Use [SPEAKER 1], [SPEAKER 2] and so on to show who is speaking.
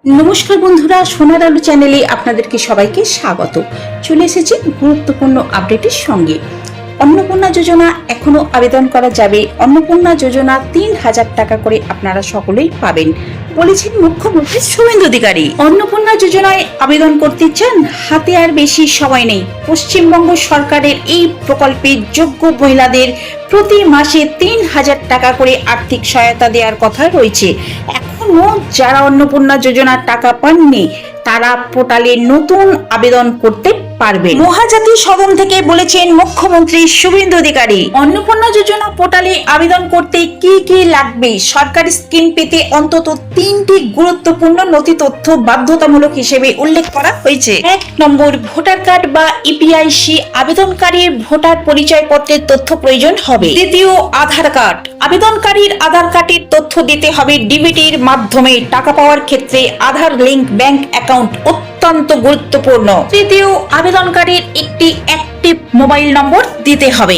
[SPEAKER 1] নমস্কার বন্ধুরা, সোনার আলো চ্যানেলে আপনাদেরকে সবাইকে স্বাগত। চলে এসেছি গুরুত্বপূর্ণ আপডেটের সঙ্গে। অন্নপূর্ণা যোজনা এখনো আবেদন করা যাবে। অন্নপূর্ণা যোজনা ৩,০০০ টাকা করে আপনারা সকলেই পাবেন বলেছেন মুখ্যমন্ত্রী শুভেন্দু অধিকারী। অন্নপূর্ণা যোজনায় আবেদন করতে চান? হাতে আর বেশি সময় নেই। পশ্চিমবঙ্গ সরকারের এই প্রকল্পে যোগ্য মহিলাদের প্রতি মাসে ৩,০০০ টাকা করে আর্থিক সহায়তা দেওয়ার কথা রয়েছে। এখনো যারা অন্নপূর্ণা যোজনার টাকা পাননি তারা পোর্টালে নতুন আবেদন করতে পারবেন। মহাজাতি সদন থেকে বলেছেন মুখ্যমন্ত্রী শুভেন্দু অধিকারী। অন্নপূর্ণা যোজনা পোর্টালে আবেদন করতে কি কি লাগবে? সরকারি স্কিম পেতে অন্তত 3টি গুরুত্বপূর্ণ নথি তথ্য বাধ্যতামূলক হিসেবে উল্লেখ করা হয়েছে। 1 নম্বর, ভোটার কার্ড বা ইপিআইসি। আবেদনকারীর ভোটার পরিচয় পত্রের তথ্য প্রয়োজন হবে। দ্বিতীয়, আধার কার্ড। আবেদনকারীর আধার কার্ডের তথ্য দিতে হবে ডিবিটির মাধ্যমে। টাকা পাওয়ার ক্ষেত্রে আধার লিংক ব্যাংক অ্যাকাউন্ট অত্যন্ত গুরুত্বপূর্ণ। তৃতীয়, আবেদনকারীর একটি অ্যাক্টিভ মোবাইল নম্বর দিতে হবে।